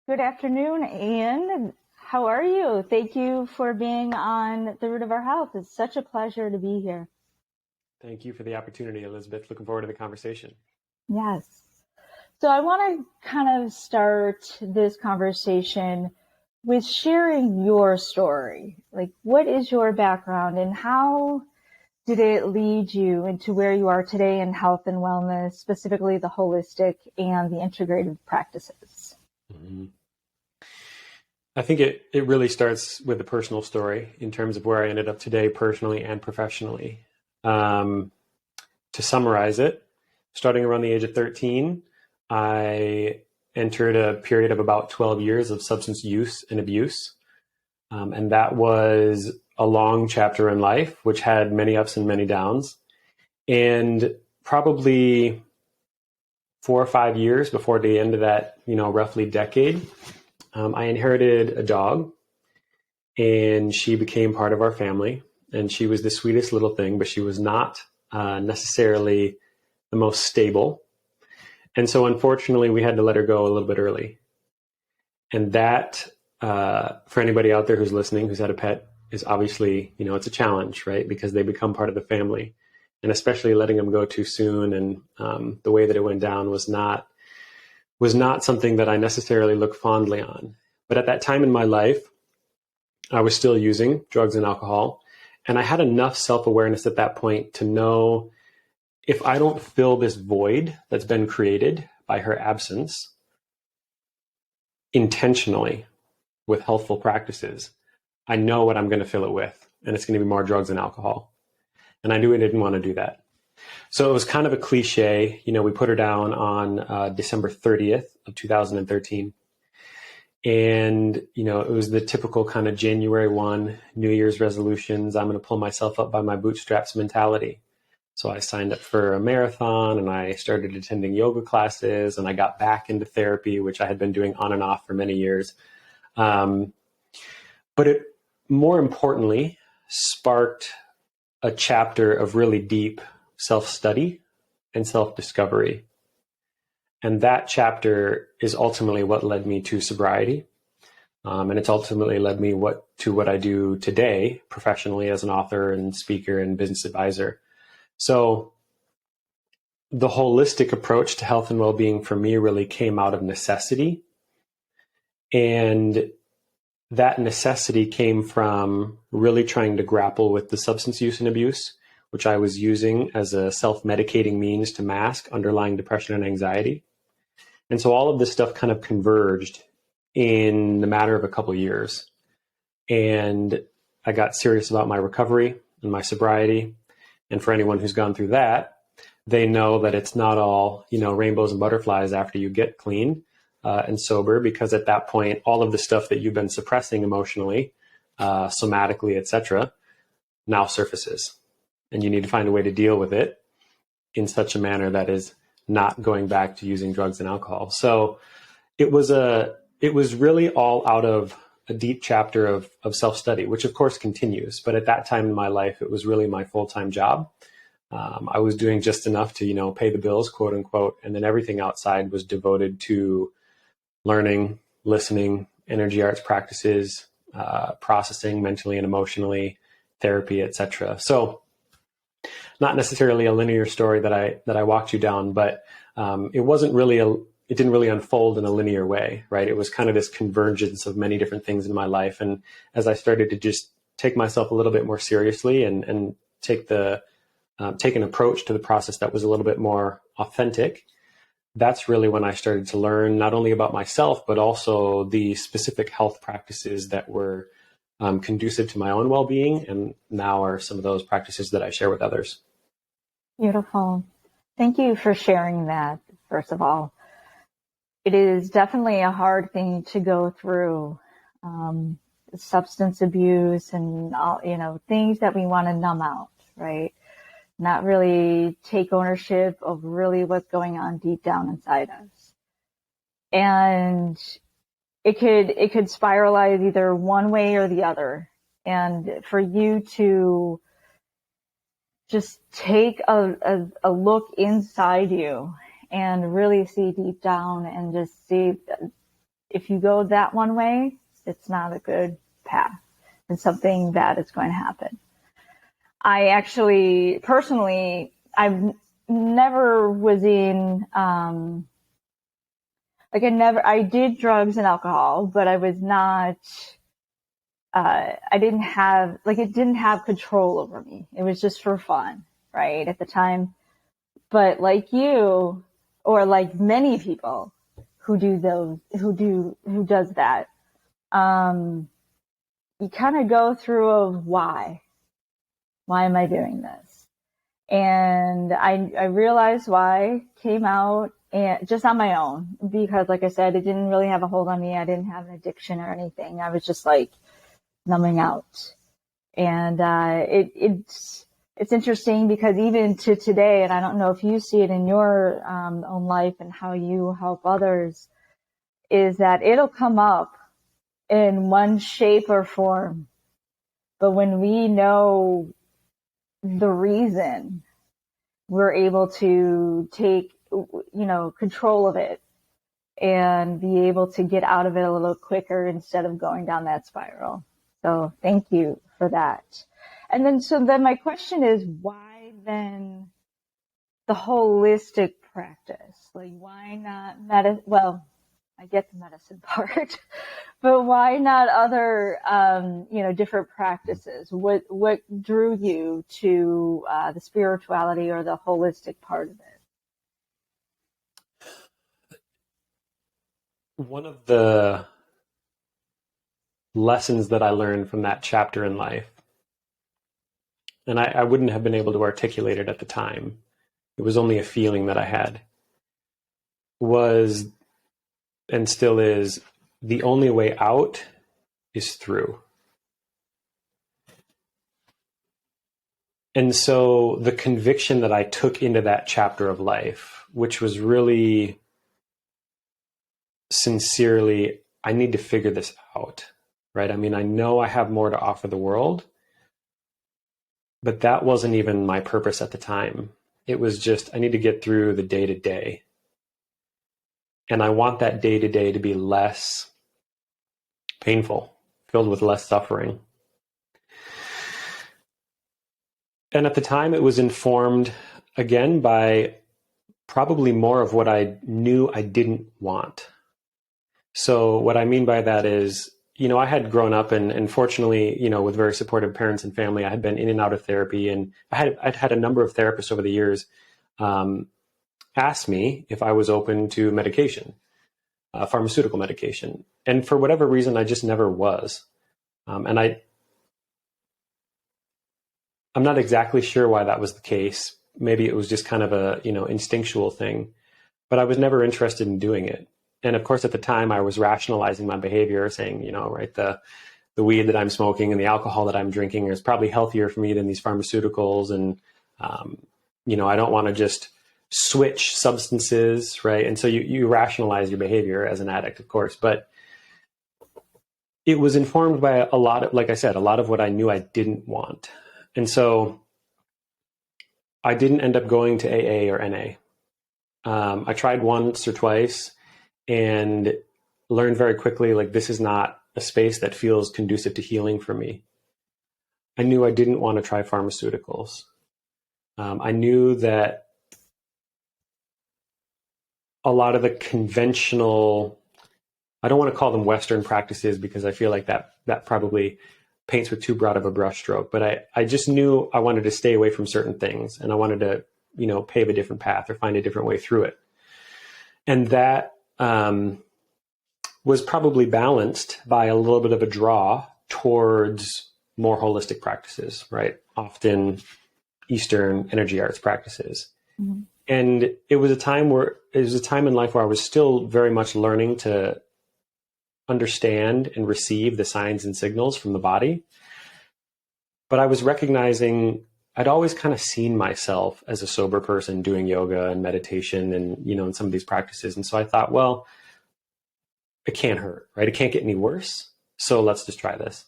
Good afternoon, Ian. How are you? Thank you for being on The Root of Our Health. It's such a pleasure to be here. Thank you for the opportunity, Elizabeth. Looking forward to the conversation. Yes. So I want to kind of start this conversation with sharing your story. Like, what is your background and how did it lead you into where you are today in health and wellness, specifically the holistic and the integrative practices? Mhm. I think it really starts with a personal story in terms of where I ended up today, personally and professionally. Um, to summarize it, starting around the age of 13, I entered a period of about 12 years of substance use and abuse. And that was a long chapter in life, which had many ups and many downs. And probably 4 or 5 years before the end of that, roughly decade, I inherited a dog, and she became part of our family. And she was the sweetest little thing, but she was not necessarily the most stable. And so, unfortunately, we had to let her go a little bit early. And that, for anybody out there who's listening, who's had a pet, is obviously, it's a challenge, right? Because they become part of the family. And especially letting them go too soon, and the way that it went down was not something that I necessarily look fondly on. But at that time in my life, I was still using drugs and alcohol. And I had enough self-awareness at that point to know, if I don't fill this void that's been created by her absence intentionally with healthful practices, I know what I'm going to fill it with. And it's going to be more drugs and alcohol. And I knew I didn't want to do that. So it was kind of a cliche. We put her down on December 30th of 2013. And, it was the typical kind of January 1 New Year's resolutions. I'm going to pull myself up by my bootstraps mentality. So I signed up for a marathon, and I started attending yoga classes, and I got back into therapy, which I had been doing on and off for many years. But it, more importantly, sparked a chapter of really deep self-study and self-discovery. And that chapter is ultimately what led me to sobriety. And it's ultimately led me to what I do today professionally as an author and speaker and business advisor. So the holistic approach to health and well-being for me really came out of necessity. And that necessity came from really trying to grapple with the substance use and abuse, which I was using as a self-medicating means to mask underlying depression and anxiety. And so all of this stuff kind of converged in the matter of a couple of years. And I got serious about my recovery and my sobriety. And for anyone who's gone through that, they know that it's not all, rainbows and butterflies after you get clean and sober, because at that point, all of the stuff that you've been suppressing emotionally, somatically, etc., now surfaces. And you need to find a way to deal with it in such a manner that is not going back to using drugs and alcohol. So it was really all out of a deep chapter of self-study, which of course continues. But at that time in my life, it was really my full-time job. I was doing just enough to, pay the bills, quote unquote. And then everything outside was devoted to learning, listening, energy arts practices, processing mentally and emotionally, therapy, etc. So not necessarily a linear story that I walked you down, but it didn't really unfold in a linear way, right? It was kind of this convergence of many different things in my life. And as I started to just take myself a little bit more seriously and take an approach to the process that was a little bit more authentic, that's really when I started to learn not only about myself, but also the specific health practices that were conducive to my own well-being, and now are some of those practices that I share with others. Beautiful. Thank you for sharing that, first of all. It is definitely a hard thing to go through, substance abuse and all, things that we want to numb out, right? Not really take ownership of really what's going on deep down inside us. And it could spiralize either one way or the other. And for you to just take a look inside you and really see deep down and just see if you go that one way, it's not a good path and something bad is going to happen. I actually, personally, I've never was in, I did drugs and alcohol, but I was not, I didn't have, it didn't have control over me. It was just for fun, right, at the time. But like you, or like many people who do does that, you kind of go through of why am I doing this? And I realized why, came out and just on my own, because like I said, it didn't really have a hold on me. I didn't have an addiction or anything. I was just like numbing out. And, it's interesting because even to today, and I don't know if you see it in your own life and how you help others, is that it'll come up in one shape or form. But when we know the reason, we're able to take, control of it and be able to get out of it a little quicker instead of going down that spiral. So thank you for that. And then my question is, why then the holistic practice? Like, why not well, I get the medicine part, but why not other, different practices? What drew you to the spirituality or the holistic part of it? One of the lessons that I learned from that chapter in life, and I wouldn't have been able to articulate it at the time, it was only a feeling that I had, was, and still is, the only way out is through. And so the conviction that I took into that chapter of life, which was really sincerely, I need to figure this out, right? I mean, I know I have more to offer the world, but that wasn't even my purpose at the time. It was just, I need to get through the day to day. And I want that day to day to be less painful, filled with less suffering. And at the time, it was informed, again, by probably more of what I knew I didn't want. So what I mean by that is, I had grown up and fortunately, with very supportive parents and family, I had been in and out of therapy. And I'd had a number of therapists over the years ask me if I was open to medication, pharmaceutical medication. And for whatever reason, I just never was. And I'm not exactly sure why that was the case. Maybe it was just kind of a, instinctual thing, but I was never interested in doing it. And of course, at the time I was rationalizing my behavior, saying, right, the weed that I'm smoking and the alcohol that I'm drinking is probably healthier for me than these pharmaceuticals. And, I don't want to just switch substances, right? And so you rationalize your behavior as an addict, of course, but it was informed by a lot of, like I said, a lot of what I knew I didn't want. And so I didn't end up going to AA or NA. I tried once or twice and learned very quickly, like, this is not a space that feels conducive to healing for me. I knew I didn't want to try pharmaceuticals. I knew that a lot of the conventional, I don't want to call them Western practices because I feel like that probably paints with too broad of a brushstroke, but I just knew I wanted to stay away from certain things and I wanted to, pave a different path or find a different way through it. And that was probably balanced by a little bit of a draw towards more holistic practices, right? Often Eastern energy arts practices. Mm-hmm. And it was a time in life where I was still very much learning to understand and receive the signs and signals from the body. But I was recognizing I'd always kind of seen myself as a sober person doing yoga and meditation and, in some of these practices. And so I thought, well, it can't hurt, right? It can't get any worse. So let's just try this.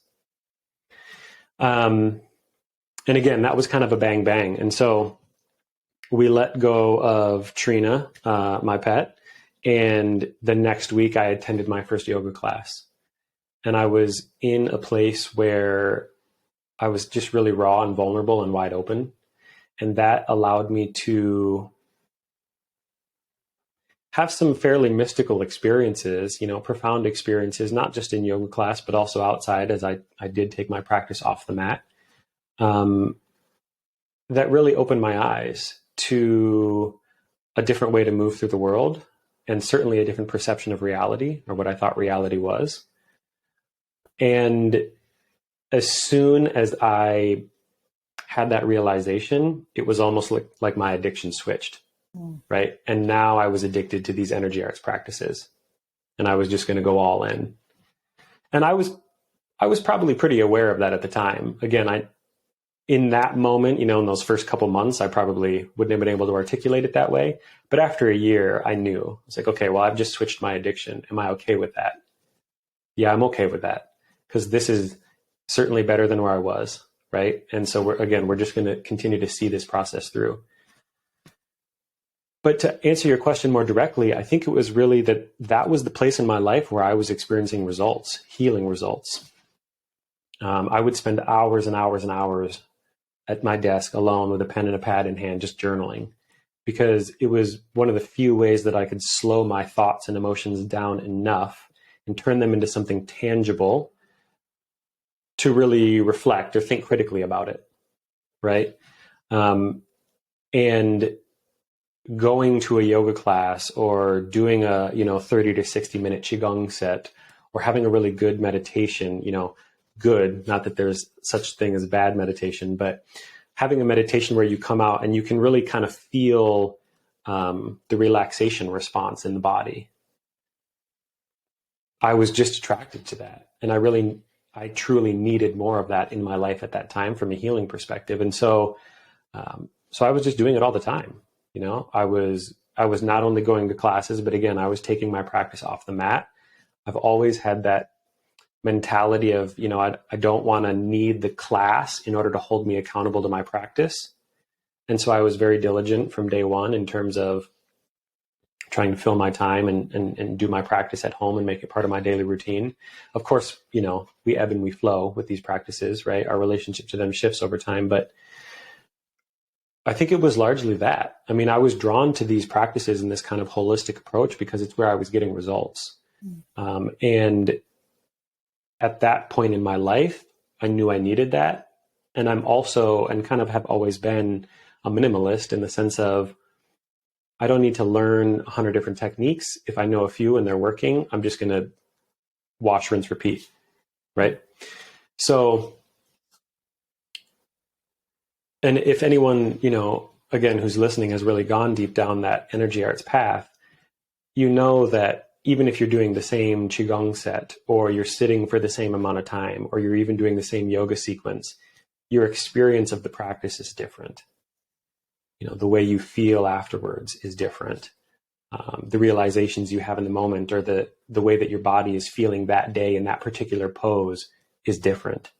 And again, that was kind of a bang, bang. And so we let go of Trina, my pet, And the next week I attended my first yoga class, and I was in a place where I was just really raw and vulnerable and wide open. And that allowed me to have some fairly mystical experiences, profound experiences, not just in yoga class, but also outside, as I did take my practice off the mat, that really opened my eyes to a different way to move through the world, and certainly a different perception of reality, or what I thought reality was. And as soon as I had that realization, it was almost like my addiction switched, right? And now I was addicted to these energy arts practices, and I was just going to go all in. And I was probably pretty aware of that at the time. Again, in that moment, in those first couple months, I probably wouldn't have been able to articulate it that way. But after a year, I knew. It's like, okay, well, I've just switched my addiction. Am I okay with that? Yeah, I'm okay with that, because this is certainly better than where I was, right? And so we're just going to continue to see this process through. But to answer your question more directly, I think it was really that was the place in my life where I was experiencing results, healing results. I would spend hours and hours and hours at my desk alone with a pen and a pad in hand, just journaling, because it was one of the few ways that I could slow my thoughts and emotions down enough and turn them into something tangible to really reflect or think critically about it, right? And going to a yoga class, or doing a 30 to 60 minute qigong set, or having a really good meditation, good, not that there's such thing as bad meditation, but having a meditation where you come out and you can really kind of feel the relaxation response in the body. I was just attracted to that. And I truly needed more of that in my life at that time from a healing perspective. And so I was just doing it all the time. I was not only going to classes, but again, I was taking my practice off the mat. I've always had that mentality of, I don't want to need the class in order to hold me accountable to my practice. And so I was very diligent from day one in terms of trying to fill my time and do my practice at home and make it part of my daily routine. Of course, we ebb and we flow with these practices, right? Our relationship to them shifts over time, but I think it was largely that. I mean, I was drawn to these practices and this kind of holistic approach because it's where I was getting results. And at that point in my life, I knew I needed that. And I'm also, and kind of have always been, a minimalist in the sense of, I don't need to learn 100 different techniques. If I know a few and they're working, I'm just going to wash, rinse, repeat, right? So, and if anyone, again, who's listening has really gone deep down that energy arts path, that even if you're doing the same qigong set, or you're sitting for the same amount of time, or you're even doing the same yoga sequence, your experience of the practice is different. The way you feel afterwards is different. The realizations you have in the moment, or the way that your body is feeling that day in that particular pose, is different.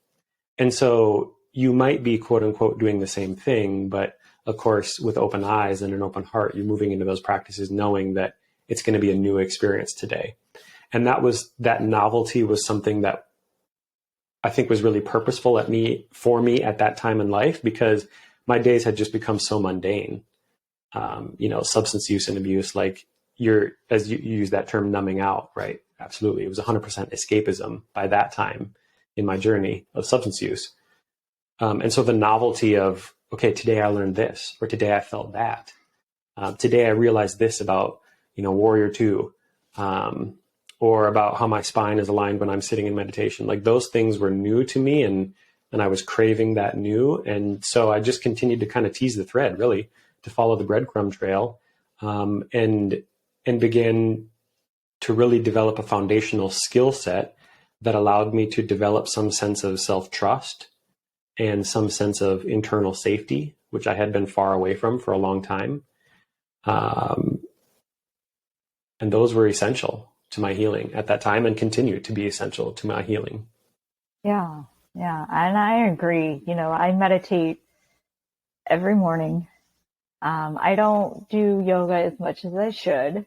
And so you might be, quote unquote, doing the same thing, but of course, with open eyes and an open heart, you're moving into those practices knowing that it's going to be a new experience today. And that novelty was something that I think was really purposeful for me at that time in life, because my days had just become so mundane. Substance use and abuse, like as you use that term, numbing out, right? Absolutely. It was 100% escapism by that time in my journey of substance use. And so the novelty of, okay, today I learned this, or today I felt that. Today I realized this about, Warrior 2, or about how my spine is aligned when I'm sitting in meditation. Like, those things were new to me, and I was craving that new. And so I just continued to kind of tease the thread, really, to follow the breadcrumb trail, and begin to really develop a foundational skill set that allowed me to develop some sense of self-trust and some sense of internal safety, which I had been far away from for a long time. And those were essential to my healing at that time, and continue to be essential to my healing. Yeah. Yeah. And I agree. I meditate every morning. I don't do yoga as much as I should.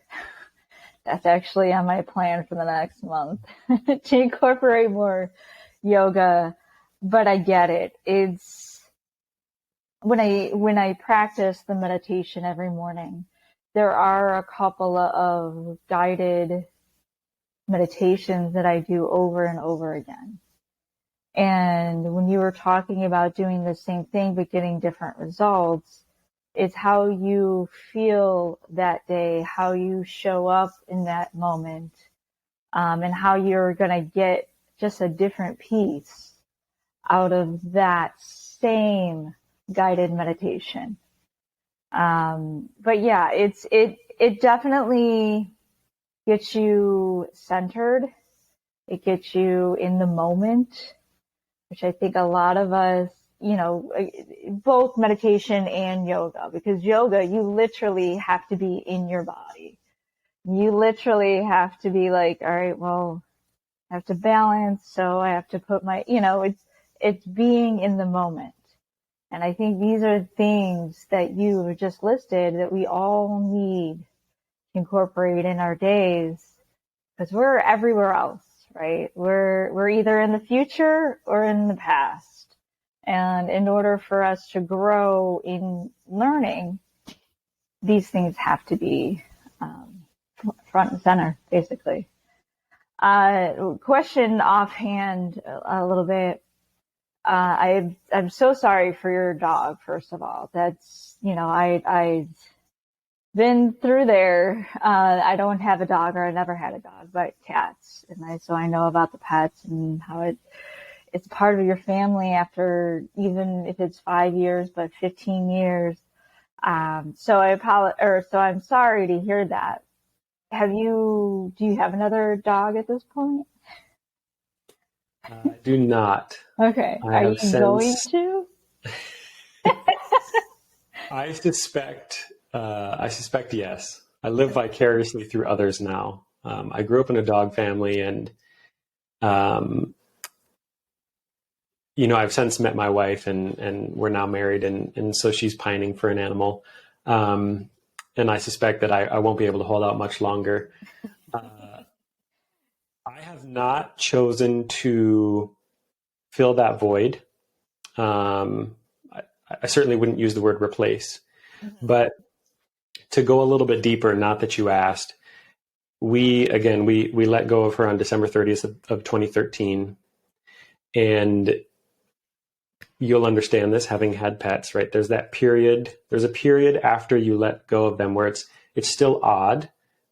That's actually on my plan for the next month to incorporate more yoga. But I get it. It's when I practice the meditation every morning, there are a couple of guided meditations that I do over and over again. And when you were talking about doing the same thing but getting different results, it's how you feel that day, how you show up in that moment, and how you're going to get just a different piece out of that same guided meditation. But yeah, it definitely gets you centered. It gets you in the moment, which I think a lot of us, both meditation and yoga, because yoga, you literally have to be in your body. You literally have to be like, all right, well, I have to balance. So I have to put it's being in the moment. And I think these are things that you just listed that we all need to incorporate in our days, because we're everywhere else, right? We're either in the future or in the past. And in order for us to grow in learning, these things have to be front and center, basically. Question offhand a little bit. I'm so sorry for your dog, first of all. That's, I've been through there. I don't have a dog, or I never had a dog, but cats. So I know about the pets and how it's part of your family after, even if it's 5 years, but 15 years. So I'm sorry to hear that. Do you have another dog at this point? I do not. Okay. Are you going to? I suspect yes. I live vicariously through others now. I grew up in a dog family, and I've since met my wife, and we're now married, and so she's pining for an animal. And I suspect that I won't be able to hold out much longer. I have not chosen to fill that void. I certainly wouldn't use the word replace, but to go a little bit deeper, not that you asked, we let go of her on December 30th of 2013. And you'll understand this, having had pets, right? There's a period after you let go of them where it's still odd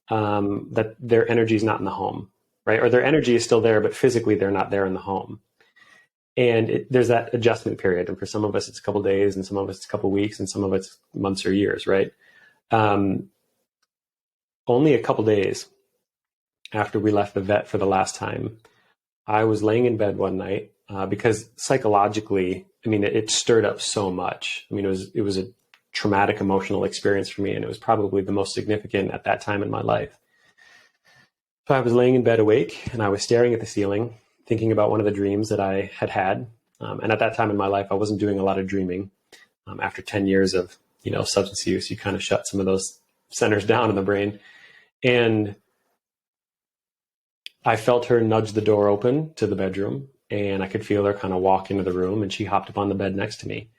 that their energy is not in the home, right? Or their energy is still there, but physically they're not there in the home. And there's that adjustment period. And for some of us, it's a couple of days, and some of us, it's a couple of weeks, and some of it's months or years, right? Only a couple of days after we left the vet for the last time, I was laying in bed one night because psychologically, it stirred up so much. It was a traumatic emotional experience for me, and it was probably the most significant at that time in my life. So I was laying in bed awake, and I was staring at the ceiling, thinking about one of the dreams that I had. And at that time in my life, I wasn't doing a lot of dreaming. After 10 years of, substance use, you kind of shut some of those centers down in the brain. And I felt her nudge the door open to the bedroom, and I could feel her kind of walk into the room, and she hopped up on the bed next to me.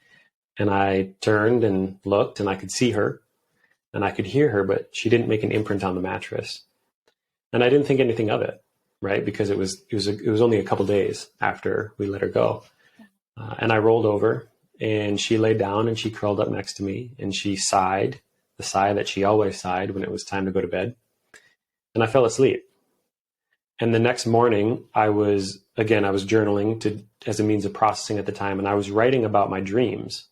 And I turned and looked, and I could see her and I could hear her, but she didn't make an imprint on the mattress. And I didn't think anything of it, right? Because it was only a couple days after we let her go. And I rolled over, and she lay down, and she curled up next to me, and she sighed, the sigh that she always sighed when it was time to go to bed. And I fell asleep. And the next morning, I was journaling as a means of processing at the time. And I was writing about my dreams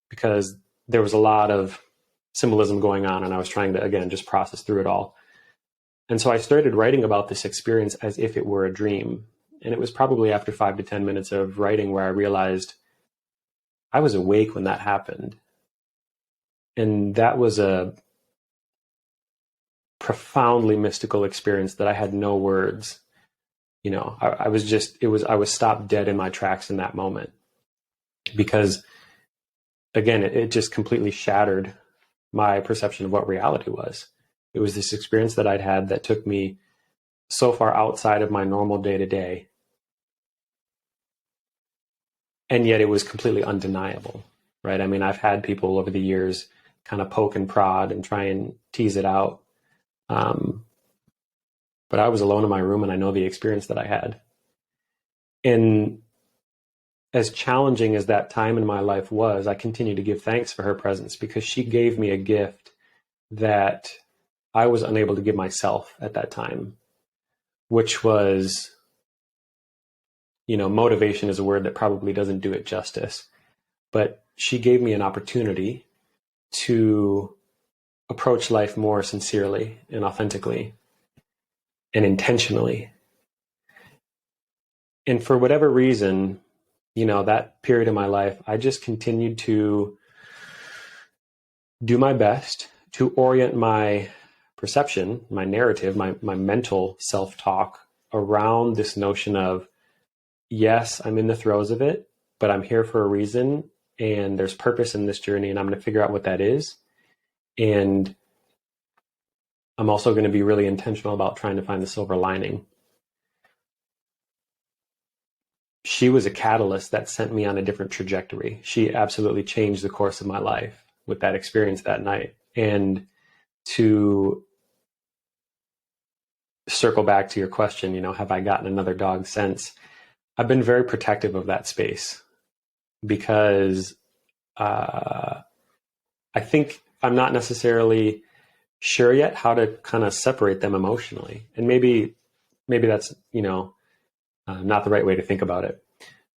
because there was a lot of symbolism going on, and I was trying to, again, just process through it all. And so I started writing about this experience as if it were a dream. And it was probably after 5 to 10 minutes of writing where I realized I was awake when that happened. And that was a profoundly mystical experience that I had no words. I was stopped dead in my tracks in that moment, because again, it just completely shattered my perception of what reality was. It was this experience that I'd had that took me so far outside of my normal day to day. And yet it was completely undeniable, right? I mean, I've had people over the years kind of poke and prod and try and tease it out. But I was alone in my room, and I know the experience that I had. And as challenging as that time in my life was, I continue to give thanks for her presence, because she gave me a gift that I was unable to give myself at that time, which was, motivation is a word that probably doesn't do it justice, but she gave me an opportunity to approach life more sincerely and authentically and intentionally. And for whatever reason, that period of my life, I just continued to do my best to orient my perception, my narrative, my mental self-talk around this notion of, yes, I'm in the throes of it, but I'm here for a reason, and there's purpose in this journey, and I'm going to figure out what that is. And I'm also going to be really intentional about trying to find the silver lining. She was a catalyst that sent me on a different trajectory. She absolutely changed the course of my life with that experience that night. And to circle back to your question, have I gotten another dog since? I've been very protective of that space, because I think I'm not necessarily sure yet how to kind of separate them emotionally. And maybe that's, not the right way to think about it.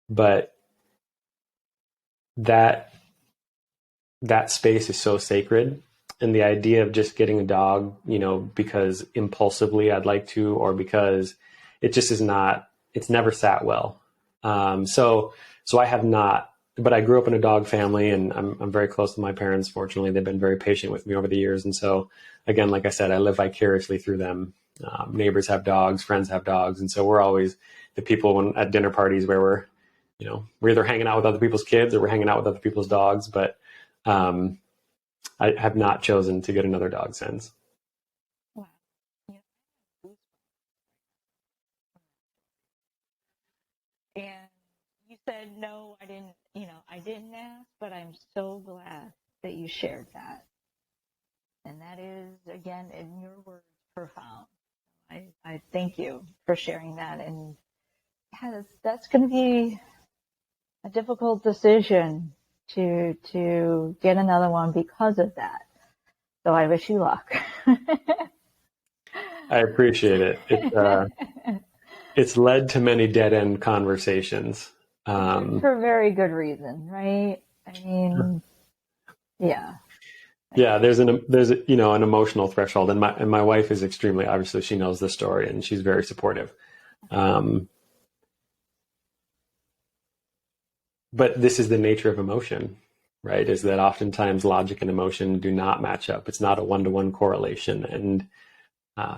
But that space is so sacred. And the idea of just getting a dog, because impulsively I'd like to, or because it just is not, it's never sat well. So I have not, but I grew up in a dog family, and I'm very close to my parents. Fortunately, they've been very patient with me over the years. And so, again, like I said, I live vicariously through them. Neighbors have dogs, friends have dogs. And so we're always the people at dinner parties where we're either hanging out with other people's kids or we're hanging out with other people's dogs. But I have not chosen to get another dog since. Wow. And you said, no, I didn't ask, but I'm so glad that you shared that. And that is, again, in your words, profound. I thank you for sharing that. And that's going to be a difficult decision to get another one because of that. So I wish you luck. I appreciate it. It's led to many dead-end conversations. For very good reason, right? I mean, yeah. Yeah, there's an emotional threshold, and my wife is extremely, obviously she knows the story, and she's very supportive. But this is the nature of emotion, right? Is that oftentimes logic and emotion do not match up. It's not a one-to-one correlation. And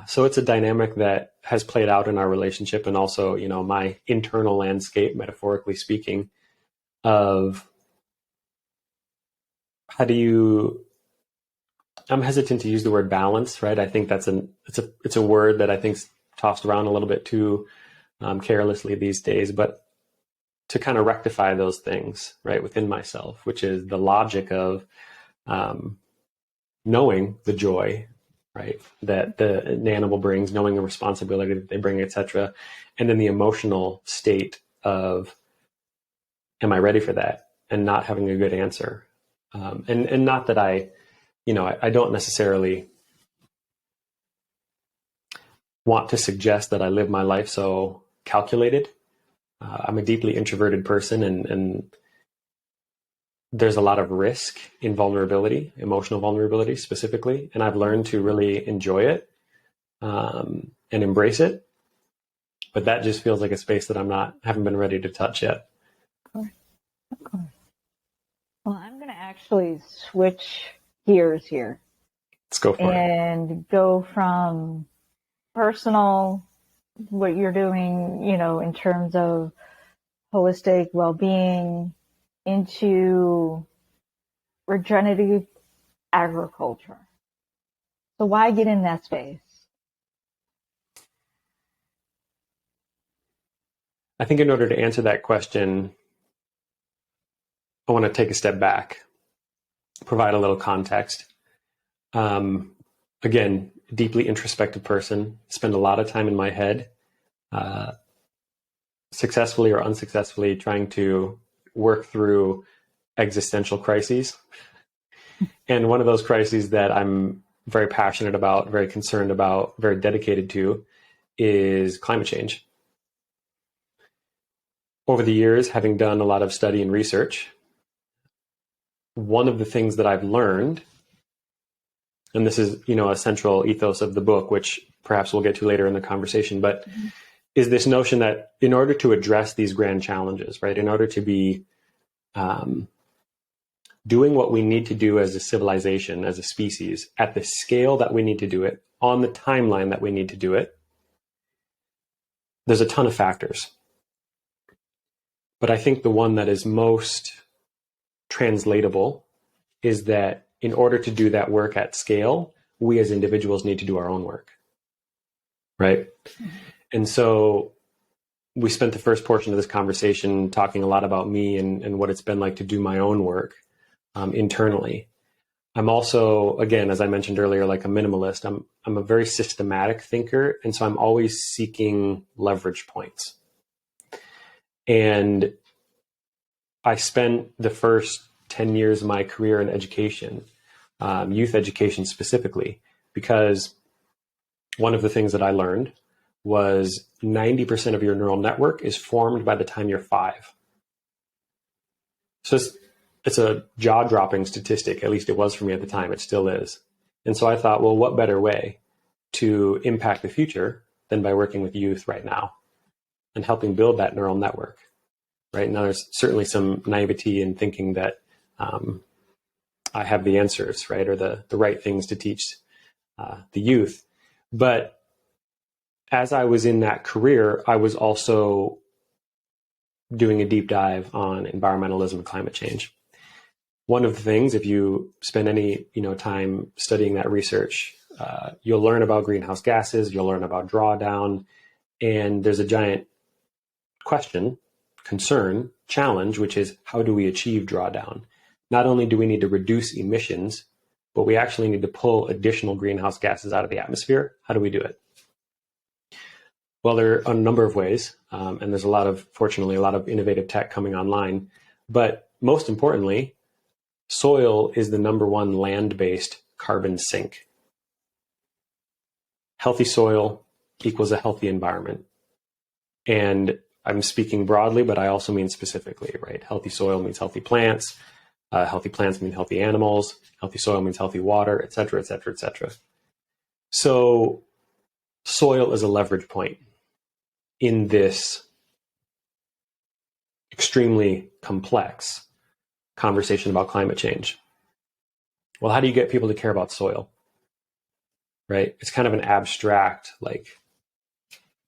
so it's a dynamic that has played out in our relationship, and also, my internal landscape, metaphorically speaking, of how do you, I'm hesitant to use the word balance, right? I think it's a word that I think's tossed around a little bit too carelessly these days, but to kind of rectify those things, right, within myself, which is the logic of knowing the joy, right, that the animal brings, knowing the responsibility that they bring, etc., and then the emotional state of, am I ready for that, and not having a good answer, and not that I don't necessarily want to suggest that I live my life so calculated. I'm a deeply introverted person, and there's a lot of risk in vulnerability, emotional vulnerability specifically, and I've learned to really enjoy it and embrace it. But that just feels like a space that haven't been ready to touch yet. Of course. Of course. Well, I'm going to actually switch gears here. Let's go for it. And go from personal, what you're doing, in terms of holistic well-being, into regenerative agriculture. So why get in that space? I think in order to answer that question, I want to take a step back, provide a little context. Again, deeply introspective person, spend a lot of time in my head, successfully or unsuccessfully trying to work through existential crises. And one of those crises that I'm very passionate about, very concerned about, very dedicated to is climate change. Over the years, having done a lot of study and research, one of the things that I've learned, and this is, a central ethos of the book, which perhaps we'll get to later in the conversation, but is this notion that in order to address these grand challenges, right, in order to be doing what we need to do as a civilization, as a species, at the scale that we need to do it, on the timeline that we need to do it, there's a ton of factors. But I think the one that is most translatable is that in order to do that work at scale, we as individuals need to do our own work, right? And so we spent the first portion of this conversation talking a lot about me and what it's been like to do my own work internally. I'm also, again, as I mentioned earlier, like a minimalist. I'm a very systematic thinker, and so I'm always seeking leverage points. And I spent the first 10 years of my career in education, youth education specifically, because one of the things that I learned was 90% of your neural network is formed by the time you're 5. So it's a jaw-dropping statistic, at least it was for me at the time, it still is. And so I thought, well, what better way to impact the future than by working with youth right now and helping build that neural network, right? Now, there's certainly some naivety in thinking that I have the answers, right, or the right things to teach the youth. But as I was in that career, I was also doing a deep dive on environmentalism and climate change. One of the things, if you spend any time studying that research, you'll learn about greenhouse gases, you'll learn about drawdown, and there's a giant question, concern, challenge, which is how do we achieve drawdown? Not only do we need to reduce emissions, but we actually need to pull additional greenhouse gases out of the atmosphere. How do we do it? Well, there are a number of ways, and there's fortunately, a lot of innovative tech coming online. But most importantly, soil is the number one land-based carbon sink. Healthy soil equals a healthy environment. And I'm speaking broadly, but I also mean specifically, right? Healthy soil means healthy plants. Healthy plants mean healthy animals. Healthy soil means healthy water, et cetera, et cetera, et cetera. So soil is a leverage point in this extremely complex conversation about climate change. Well, how do you get people to care about soil? Right? It's kind of an abstract, like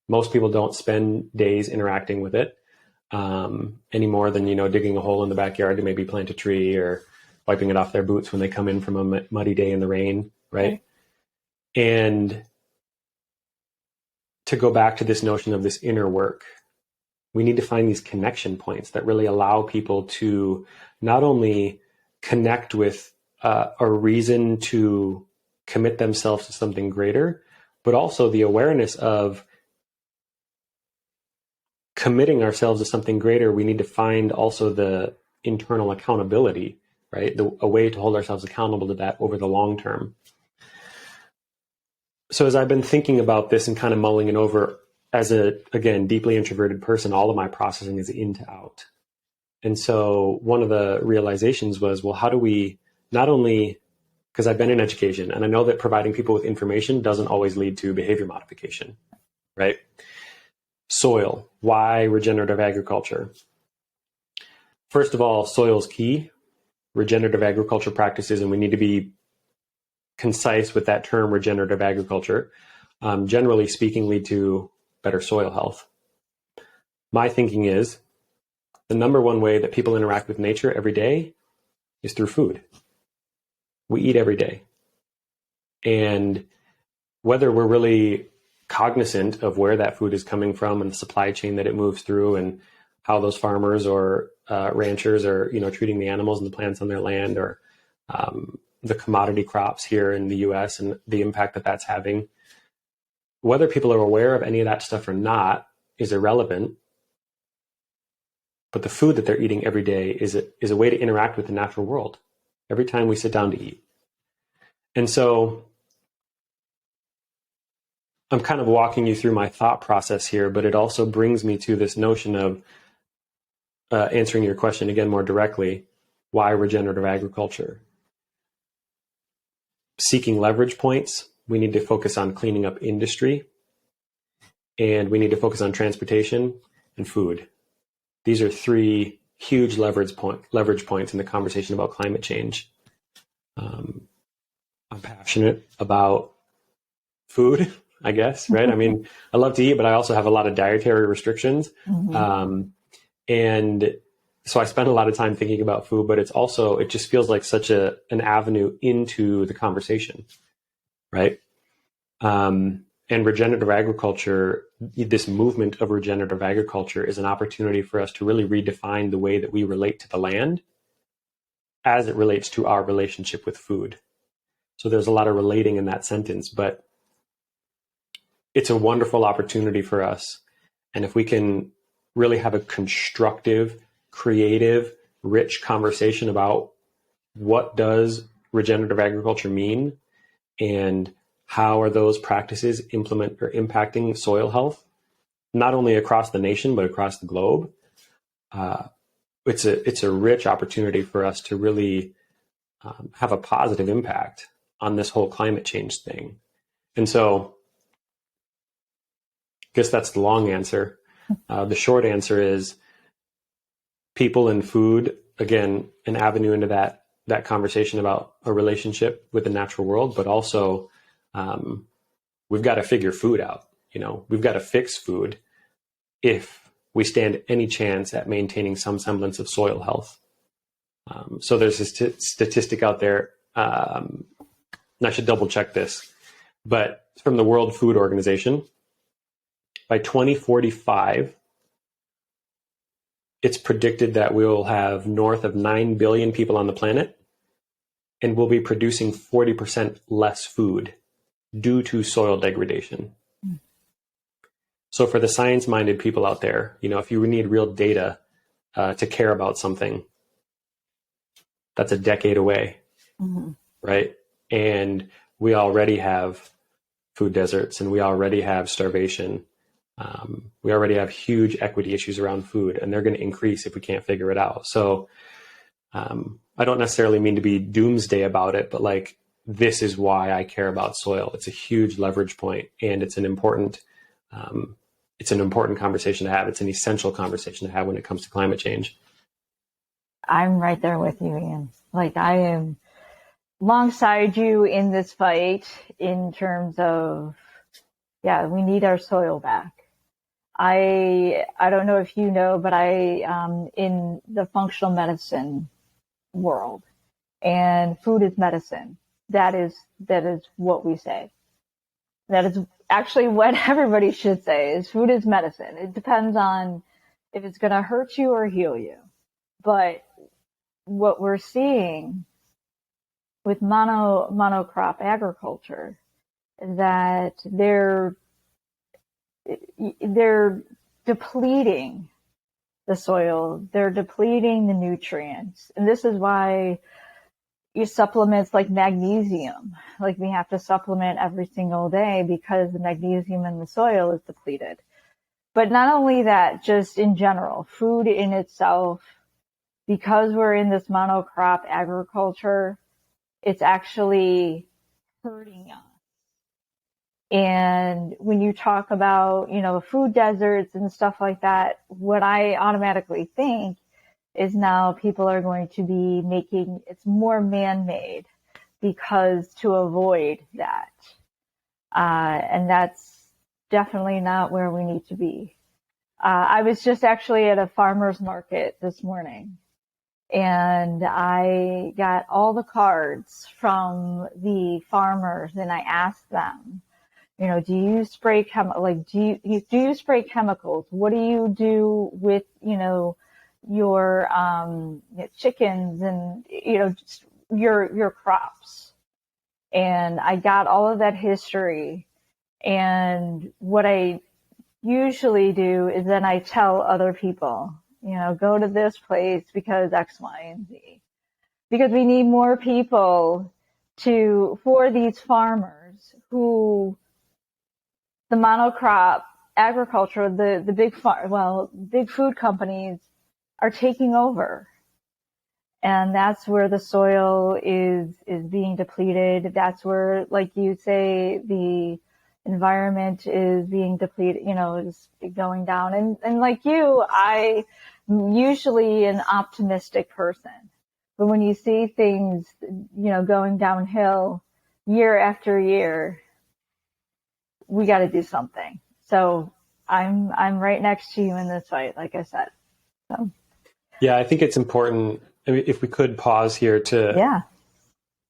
most people don't spend days interacting with it any more than, digging a hole in the backyard to maybe plant a tree or wiping it off their boots when they come in from a muddy day in the rain, right? And to go back to this notion of this inner work, we need to find these connection points that really allow people to not only connect with a reason to commit themselves to something greater, but also the awareness of committing ourselves to something greater. We need to find also the internal accountability, right? A way to hold ourselves accountable to that over the long term. So as I've been thinking about this and kind of mulling it over, as again, deeply introverted person, all of my processing is in to out. And so one of the realizations was, well, how do we not only, because I've been in education and I know that providing people with information doesn't always lead to behavior modification, right? Soil, why regenerative agriculture? First of all, soil is key. Regenerative agriculture practices, and we need to be concise with that term, regenerative agriculture, generally speaking, lead to better soil health. My thinking is the number one way that people interact with nature every day is through food. We eat every day. And whether we're really cognizant of where that food is coming from and the supply chain that it moves through and how those farmers or ranchers are, treating the animals and the plants on their land, or the commodity crops here in the US and the impact that that's having, whether people are aware of any of that stuff or not is irrelevant. But the food that they're eating every day is a way to interact with the natural world every time we sit down to eat. And so I'm kind of walking you through my thought process here, but it also brings me to this notion of answering your question again more directly. Why regenerative agriculture? Seeking leverage points, we need to focus on cleaning up industry, and we need to focus on transportation and food. These are three huge leverage points in the conversation about climate change. I'm passionate about food, I guess, right? I mean, I love to eat, but I also have a lot of dietary restrictions. Mm-hmm. And so I spend a lot of time thinking about food, but it just feels like such an avenue into the conversation, right? And regenerative agriculture, this movement of regenerative agriculture, is an opportunity for us to really redefine the way that we relate to the land as it relates to our relationship with food. So there's a lot of relating in that sentence, but it's a wonderful opportunity for us. And if we can really have a constructive, creative, rich conversation about what does regenerative agriculture mean and how are those practices impacting soil health, not only across the nation, but across the globe, it's a rich opportunity for us to really have a positive impact on this whole climate change thing. And so I guess that's the long answer. The short answer is people and food, again, an avenue into that conversation about a relationship with the natural world, but also we've got to figure food out. We've got to fix food if we stand any chance at maintaining some semblance of soil health. So there's a statistic out there, and I should double check this, but it's from the World Food Organization. By 2045, it's predicted that we will have north of 9 billion people on the planet, and we'll be producing 40% less food due to soil degradation. So for the science-minded people out there, if you need real data to care about something, that's a decade away, mm-hmm. right? And we already have food deserts, and we already have starvation. We already have huge equity issues around food, and they're going to increase if we can't figure it out. So I don't necessarily mean to be doomsday about it, but this is why I care about soil. It's a huge leverage point, and it's an important conversation to have. It's an essential conversation to have when it comes to climate change. I'm right there with you, Ian. I am alongside you in this fight in terms of, we need our soil back. I don't know if you know, but I in the functional medicine world, and food is medicine. That is what we say. That is actually what everybody should say, is food is medicine. It depends on if it's going to hurt you or heal you. But what we're seeing with monocrop agriculture is that they're depleting the soil, they're depleting the nutrients. And this is why supplements like magnesium, we have to supplement every single day because the magnesium in the soil is depleted. But not only that, just in general, food in itself, because we're in this monocrop agriculture, it's actually hurting us. And when you talk about, food deserts and stuff like that, what I automatically think is now people are going to be making it's more man-made because to avoid that. And that's definitely not where we need to be. I was just actually at a farmer's market this morning, And I got all the cards from the farmers, and I asked them, do you spray do you spray chemicals? What do you do with, your chickens and, just your crops? And I got all of that history. And what I usually do is then I tell other people, go to this place because X, Y, and Z. Because we need more people for these farmers who the monocrop agriculture, the big food companies are taking over. And that's where the soil is being depleted. That's where, like you say, the environment is being depleted, is going down. And like you, I'm usually an optimistic person. But when you see things, going downhill year after year, we got to do something. So I'm right next to you in this fight, like I said. So. Yeah, I think it's important. I mean, if we could pause here to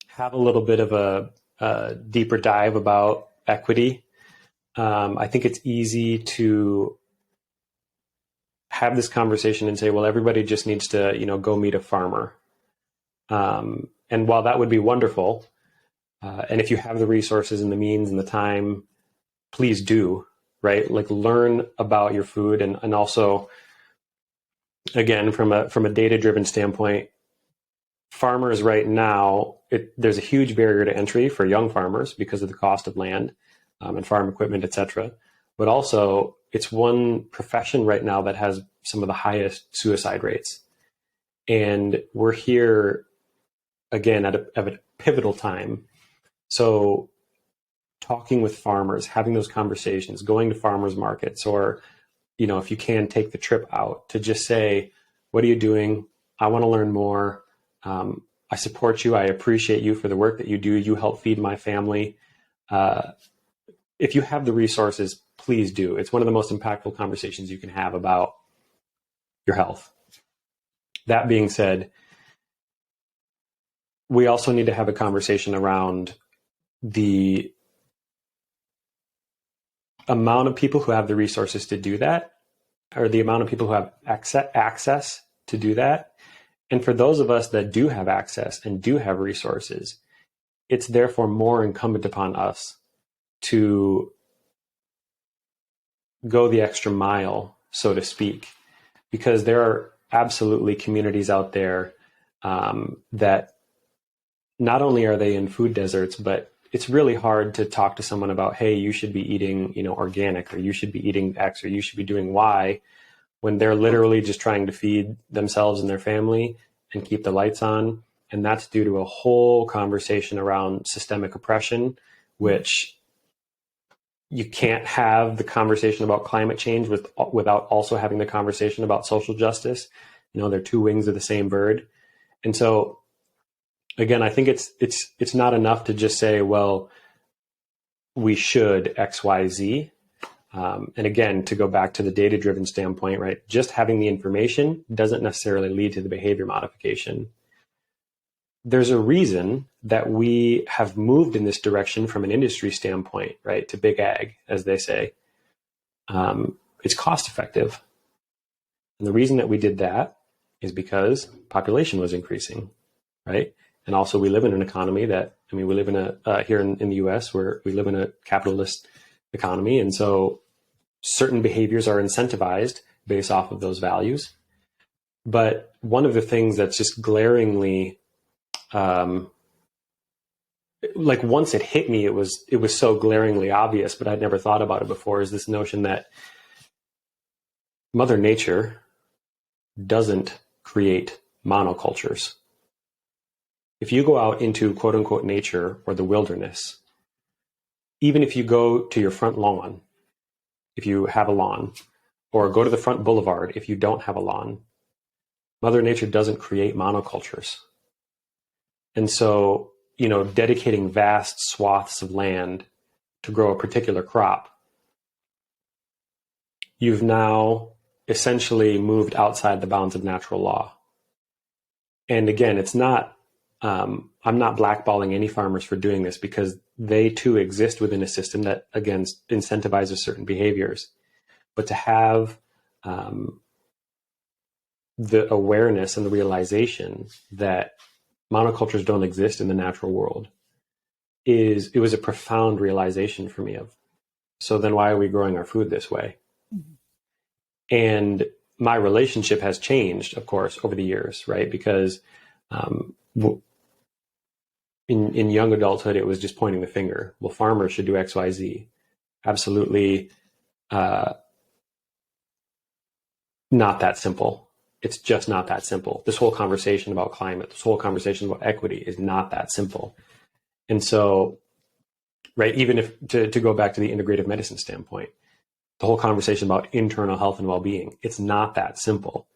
have a little bit of a deeper dive about equity. I think it's easy to have this conversation and say, well, everybody just needs to, go meet a farmer. And while that would be wonderful, and if you have the resources and the means and the time, please do, right? Like learn about your food and also, again, from a data-driven standpoint, farmers right now, there's a huge barrier to entry for young farmers because of the cost of land and farm equipment, et cetera. But also, it's one profession right now that has some of the highest suicide rates. And we're here, again, at a pivotal time. So talking with farmers, having those conversations, going to farmers markets, or, if you can, take the trip out to just say, what are you doing? I want to learn more. I support you. I appreciate you for the work that you do. You help feed my family. If you have the resources, please do. It's one of the most impactful conversations you can have about your health. That being said, we also need to have a conversation around the amount of people who have the resources to do that, or the amount of people who have access to do that. And for those of us that do have access and do have resources, it's therefore more incumbent upon us to go the extra mile, so to speak, because there are absolutely communities out there that not only are they in food deserts, but it's really hard to talk to someone about, hey, you should be eating, organic, or you should be eating X, or you should be doing Y, when they're literally just trying to feed themselves and their family and keep the lights on. And that's due to a whole conversation around systemic oppression, which you can't have the conversation about climate change without also having the conversation about social justice. They're two wings of the same bird. And so, again, I think it's not enough to just say, well, we should X, Y, Z. And again, to go back to the data-driven standpoint, right? Just having the information doesn't necessarily lead to the behavior modification. There's a reason that we have moved in this direction from an industry standpoint, right, to big ag, as they say. It's cost effective. And the reason that we did that is because population was increasing, right? And also we live in an economy we live in here in the US, where we live in a capitalist economy. And so certain behaviors are incentivized based off of those values. But one of the things that's just glaringly, once it hit me, it was so glaringly obvious, but I'd never thought about it before, is this notion that Mother Nature doesn't create monocultures. If you go out into quote unquote nature or the wilderness, even if you go to your front lawn, if you have a lawn, or go to the front boulevard if you don't have a lawn, Mother Nature doesn't create monocultures. And so, dedicating vast swaths of land to grow a particular crop, you've now essentially moved outside the bounds of natural law. And again, it's not, I'm not blackballing any farmers for doing this, because they too exist within a system that, again, incentivizes certain behaviors. But to have the awareness and the realization that monocultures don't exist in the natural world it was a profound realization for me of, so then why are we growing our food this way? Mm-hmm. And my relationship has changed, of course, over the years, right? Because in young adulthood, it was just pointing the finger. Well, farmers should do X, Y, Z. Absolutely not that simple. It's just not that simple. This whole conversation about climate, this whole conversation about equity is not that simple. And so, right, even if to go back to the integrative medicine standpoint, the whole conversation about internal health and well-being, it's not that simple.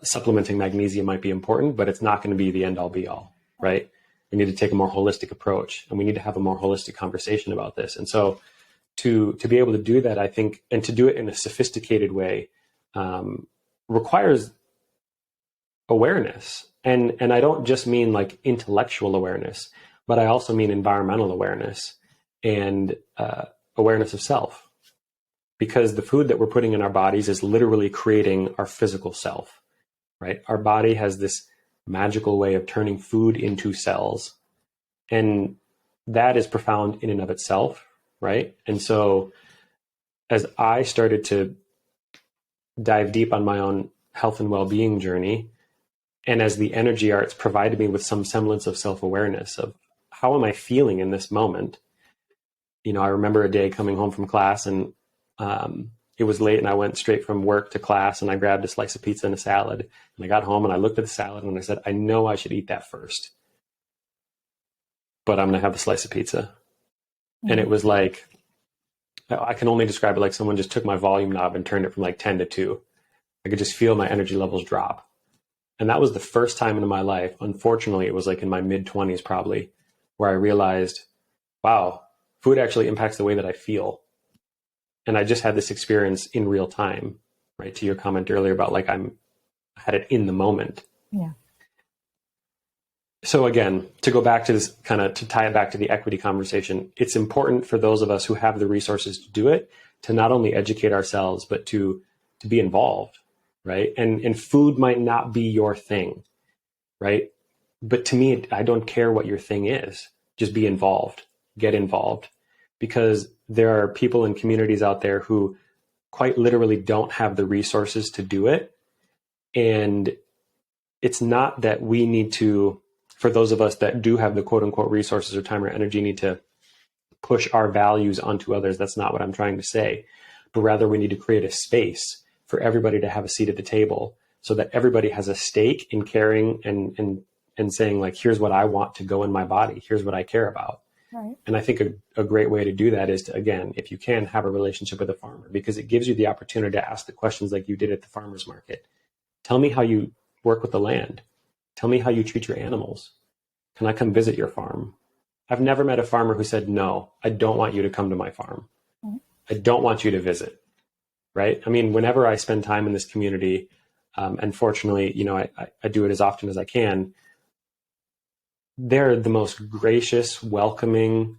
Supplementing magnesium might be important, but it's not going to be the end all be all, right? We need to take a more holistic approach, and we need to have a more holistic conversation about this. And so to be able to do that, I think, and to do it in a sophisticated way, requires awareness. And I don't just mean like intellectual awareness, but I also mean environmental awareness and awareness of self. Because the food that we're putting in our bodies is literally creating our physical self, right? Our body has this magical way of turning food into cells. And that is profound in and of itself, right? And so as I started to dive deep on my own health and well-being journey, and as the energy arts provided me with some semblance of self-awareness of how am I feeling in this moment? I remember a day coming home from class, and it was late, and I went straight from work to class, and I grabbed a slice of pizza and a salad. And I got home and I looked at the salad and I said, I know I should eat that first, but I'm going to have the slice of pizza. Mm-hmm. And it was like, I can only describe it like someone just took my volume knob and turned it from like 10 to 2. I could just feel my energy levels drop. And that was the first time in my life. Unfortunately, it was like in my mid-20s probably, where I realized, wow, food actually impacts the way that I feel. And I just had this experience in real time, right? To your comment earlier about like I had it in the moment. Yeah. So again, to go back to this kind of, to tie it back to the equity conversation, it's important for those of us who have the resources to do it, to not only educate ourselves, but to be involved, right? And food might not be your thing, right? But to me, I don't care what your thing is. Just be involved, get involved, because there are people in communities out there who quite literally don't have the resources to do it. And it's not that we need to, for those of us that do have the quote unquote resources or time or energy, need to push our values onto others. That's not what I'm trying to say, but rather we need to create a space for everybody to have a seat at the table so that everybody has a stake in caring and saying like, here's what I want to go in my body. Here's what I care about. Right. And I think a great way to do that is to, again, if you can, have a relationship with a farmer, because it gives you the opportunity to ask the questions like you did at the farmer's market. Tell me how you work with the land. Tell me how you treat your animals. Can I come visit your farm? I've never met a farmer who said, no, I don't want you to come to my farm. I don't want you to visit, right? I mean, whenever I spend time in this community, and fortunately, I do it as often as I can, they're the most gracious, welcoming,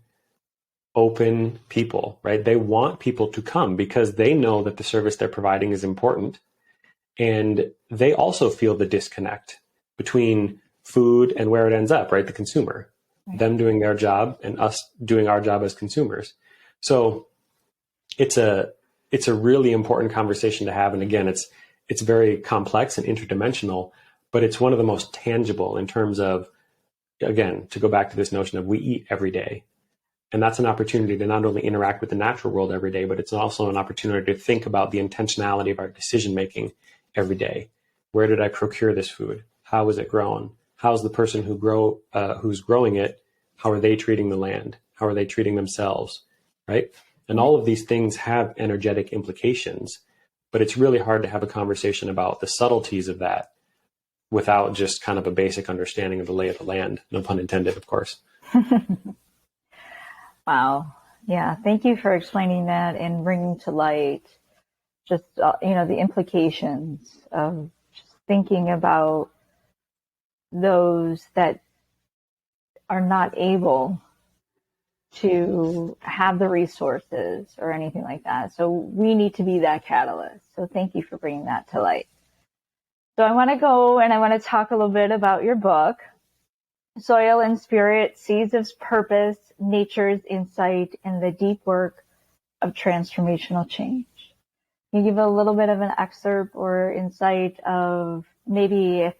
open people, right? They want people to come because they know that the service they're providing is important. And they also feel the disconnect between food and where it ends up, right? The consumer, right. Them doing their job and us doing our job as consumers. So it's a really important conversation to have. And again, it's very complex and interdimensional, but it's one of the most tangible in terms of, again, to go back to this notion of we eat every day. And that's an opportunity to not only interact with the natural world every day, but it's also an opportunity to think about the intentionality of our decision-making every day. Where did I procure this food? How is it grown? How's the person who's growing it? How are they treating the land? How are they treating themselves? Right? And all of these things have energetic implications, but it's really hard to have a conversation about the subtleties of that without just kind of a basic understanding of the lay of the land. No pun intended, of course. Wow. Yeah. Thank you for explaining that and bringing to light just, the implications of just thinking about those that are not able to have the resources or anything like that. So we need to be that catalyst. So thank you for bringing that to light. So I want to go and I want to talk a little bit about your book, Soil and Spirit, Seeds of Purpose, Nature's Insight, and the Deep Work of Transformational Change. Can you give a little bit of an excerpt or insight of maybe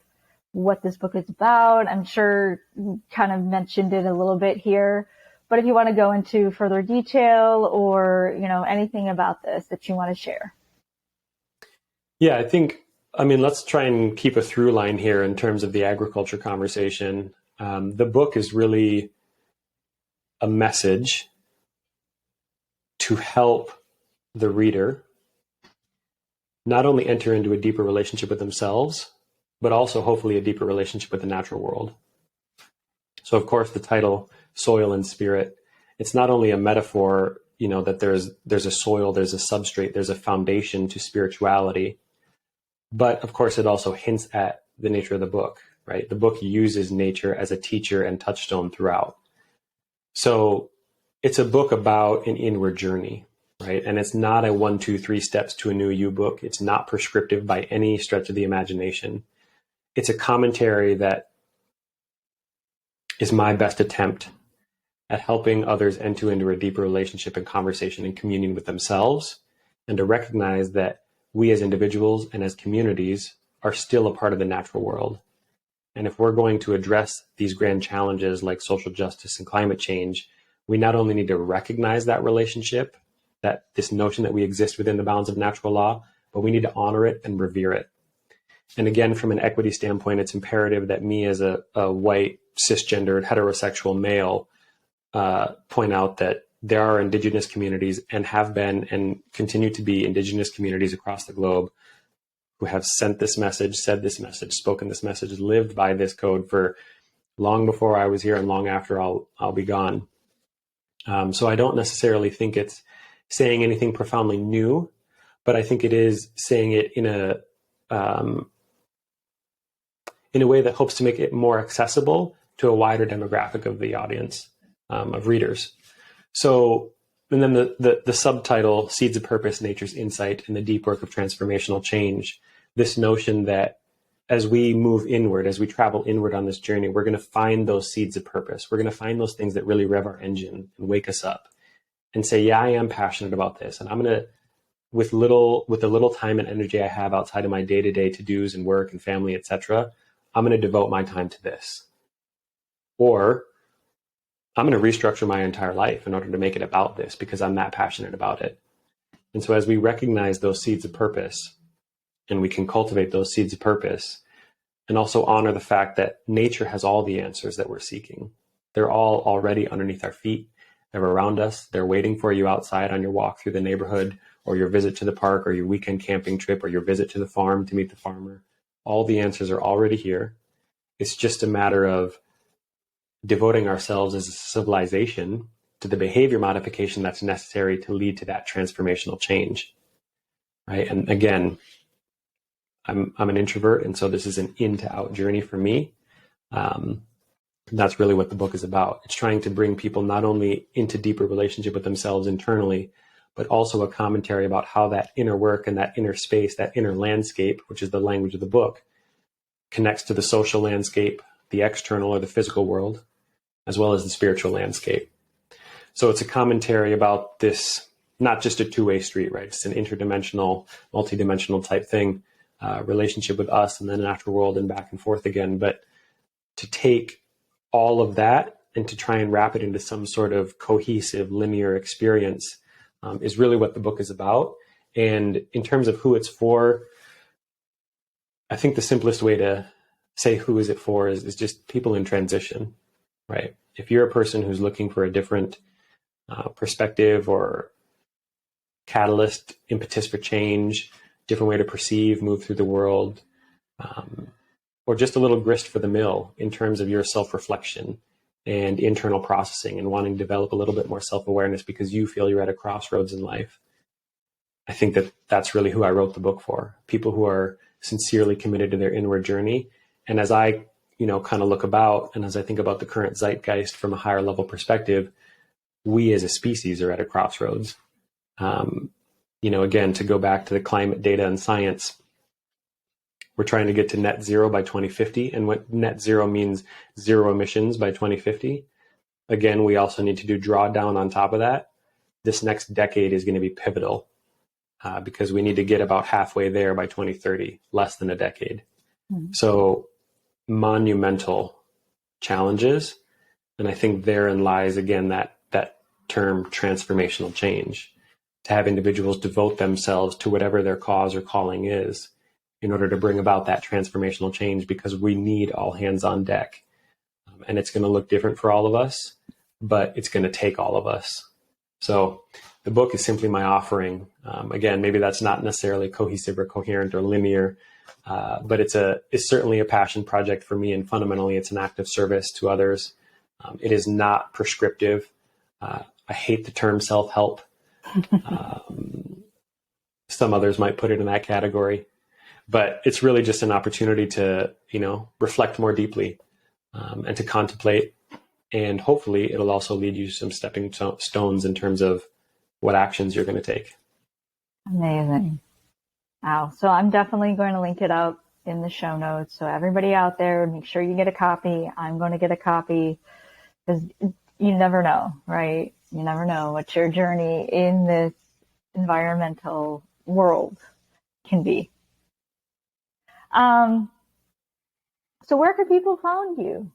what this book is about? I'm sure you kind of mentioned it a little bit here, but if you want to go into further detail or, anything about this that you want to share. Yeah, let's try and keep a through line here in terms of the agriculture conversation. The book is really a message to help the reader not only enter into a deeper relationship with themselves, but also hopefully a deeper relationship with the natural world. So of course the title, Soil and Spirit, it's not only a metaphor, that there's a soil, there's a substrate, there's a foundation to spirituality, but of course it also hints at the nature of the book, right? The book uses nature as a teacher and touchstone throughout. So it's a book about an inward journey, right? And it's not a 1, 2, 3 steps to a new you book. It's not prescriptive by any stretch of the imagination. It's a commentary that is my best attempt at helping others enter into a deeper relationship and conversation and communion with themselves, and to recognize that we as individuals and as communities are still a part of the natural world. And if we're going to address these grand challenges like social justice and climate change, we not only need to recognize that relationship, that this notion that we exist within the bounds of natural law, but we need to honor it and revere it. And again, from an equity standpoint, it's imperative that me as a white, cisgendered, heterosexual male point out that there are indigenous communities and have been and continue to be indigenous communities across the globe who have sent this message, said this message, spoken this message, lived by this code for long before I was here and long after I'll be gone. So I don't necessarily think it's saying anything profoundly new, but I think it is saying it in a way that hopes to make it more accessible to a wider demographic of the audience, of readers. So, and then the subtitle, Seeds of Purpose, Nature's Insight, and the Deep Work of Transformational Change, this notion that as we move inward, as we travel inward on this journey, we're going to find those seeds of purpose. We're going to find those things that really rev our engine and wake us up and say, yeah, I am passionate about this. And I'm going to, with the little time and energy I have outside of my day-to-day to-dos and work and family, etc., I'm going to devote my time to this. Or I'm going to restructure my entire life in order to make it about this because I'm that passionate about it. And so as we recognize those seeds of purpose, and we can cultivate those seeds of purpose, and also honor the fact that nature has all the answers that we're seeking. They're all already underneath our feet. They're around us. They're waiting for you outside on your walk through the neighborhood, or your visit to the park, or your weekend camping trip, or your visit to the farm to meet the farmer. All the answers are already here. It's just a matter of devoting ourselves as a civilization to the behavior modification that's necessary to lead to that transformational change, right? And again, I'm an introvert, and so this is an in to out journey for me. That's really what the book is about. It's trying to bring people not only into deeper relationship with themselves internally, but also a commentary about how that inner work and that inner space, that inner landscape, which is the language of the book, connects to the social landscape, the external or the physical world, as well as the spiritual landscape. So it's a commentary about this, not just a two-way street, right? It's an interdimensional, multidimensional type thing, relationship with us and the natural world and back and forth again. But to take all of that and to try and wrap it into some sort of cohesive, linear experience is really what the book is about. And in terms of who it's for, I think the simplest way to say who is it for is just people in transition, right? If you're a person who's looking for a different perspective or catalyst, impetus for change, different way to perceive, move through the world, or just a little grist for the mill in terms of your self-reflection and internal processing and wanting to develop a little bit more self-awareness because you feel you're at a crossroads in life. I think that that's really who I wrote the book for. People who are sincerely committed to their inward journey. And as I, kind of look about, and as I think about the current zeitgeist from a higher level perspective, we as a species are at a crossroads. Again, to go back to the climate data and science, we're trying to get to net zero by 2050. And what net zero means, zero emissions by 2050. Again, we also need to do drawdown on top of that. This next decade is going to be pivotal because we need to get about halfway there by 2030, less than a decade. Mm-hmm. So monumental challenges. And I think therein lies, again, that term transformational change, to have individuals devote themselves to whatever their cause or calling is in order to bring about that transformational change, because we need all hands on deck. And it's going to look different for all of us, but it's going to take all of us. So the book is simply my offering. Again, maybe that's not necessarily cohesive or coherent or linear, but it's certainly a passion project for me. And fundamentally, it's an act of service to others. It is not prescriptive. I hate the term self-help. Some others might put it in that category, but it's really just an opportunity to, reflect more deeply and to contemplate. And hopefully it'll also lead you to some stepping stones in terms of what actions you're going to take. Amazing. Wow. So I'm definitely going to link it up in the show notes. So everybody out there, make sure you get a copy. I'm going to get a copy, because you never know, right? You never know what your journey in this environmental world can be. So where can people find you?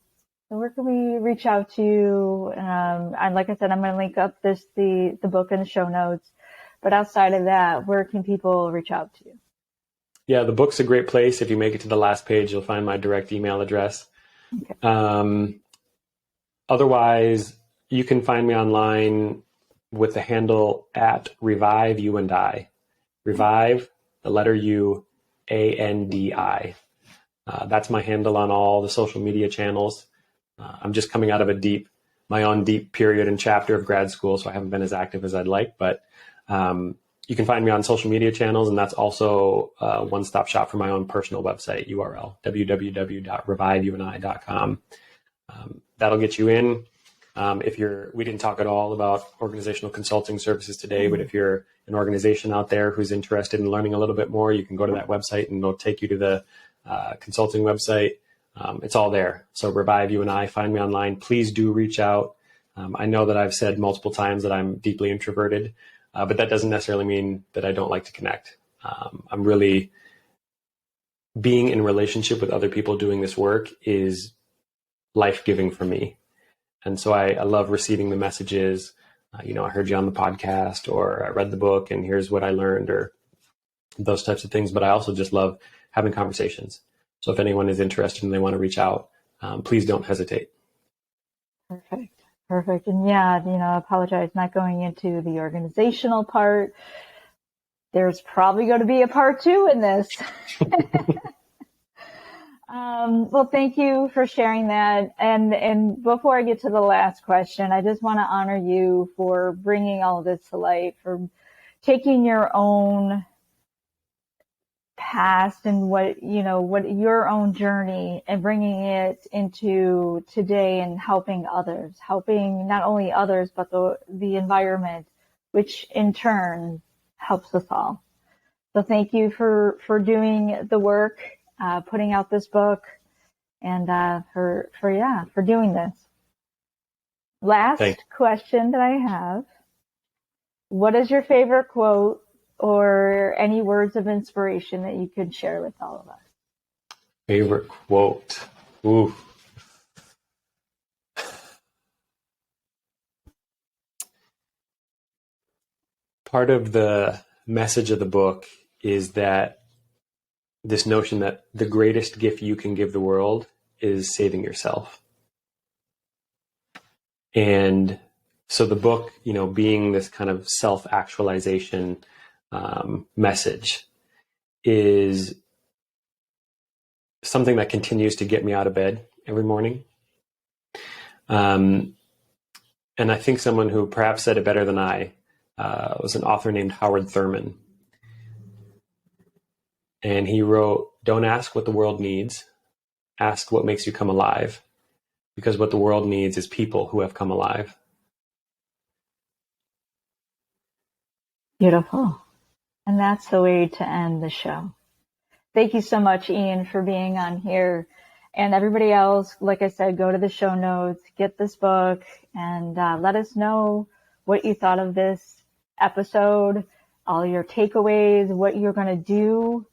So where can we reach out to you? And like I said, I'm going to link up the book in the show notes. But outside of that, where can people reach out to you? Yeah, the book's a great place. If you make it to the last page, you'll find my direct email address. Okay. Otherwise, you can find me online with the handle at Revive You and I. Revive, the letter U, ANDI. That's my handle on all the social media channels. I'm just coming out of my own deep period and chapter of grad school, so I haven't been as active as I'd like. But you can find me on social media channels, and that's also a one-stop shop for my own personal website URL, www.reviveyouandi.com. That'll get you in. We didn't talk at all about organizational consulting services today, but if you're an organization out there who's interested in learning a little bit more, you can go to that website and it'll take you to the consulting website. It's all there. So Revive You and I, find me online. Please do reach out. I know that I've said multiple times that I'm deeply introverted, but that doesn't necessarily mean that I don't like to connect. I'm really, being in relationship with other people doing this work is life-giving for me. And so I love receiving the messages, I heard you on the podcast, or I read the book and here's what I learned, or those types of things. But I also just love having conversations. So if anyone is interested and they want to reach out, please don't hesitate. Perfect. And I apologize not going into the organizational part. There's probably going to be a part 2 in this. Well, thank you for sharing that. And before I get to the last question, I just want to honor you for bringing all of this to light, for taking your own past and what your own journey and bringing it into today and helping not only others, but the environment, which in turn helps us all. So thank you for doing the work, putting out this book, and for doing this. Last question that I have: what is your favorite quote or any words of inspiration that you could share with all of us? Favorite quote. Ooh. Part of the message of the book is that this notion that the greatest gift you can give the world is saving yourself. And so the book, being this kind of self-actualization message, is something that continues to get me out of bed every morning. And I think someone who perhaps said it better than I was an author named Howard Thurman. And he wrote, "Don't ask what the world needs. ask what makes you come alive, because what the world needs is people who have come alive. Beautiful. And that's the way to end the show. Thank you so much, Ian, for being on here. And everybody else, like I said, go to the show notes, get this book, and let us know what you thought of this episode, all your takeaways, what you're going to do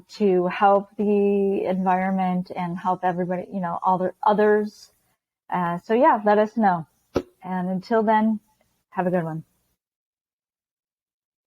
to help the environment and help everybody, all the others. So yeah, let us know. And until then, have a good one.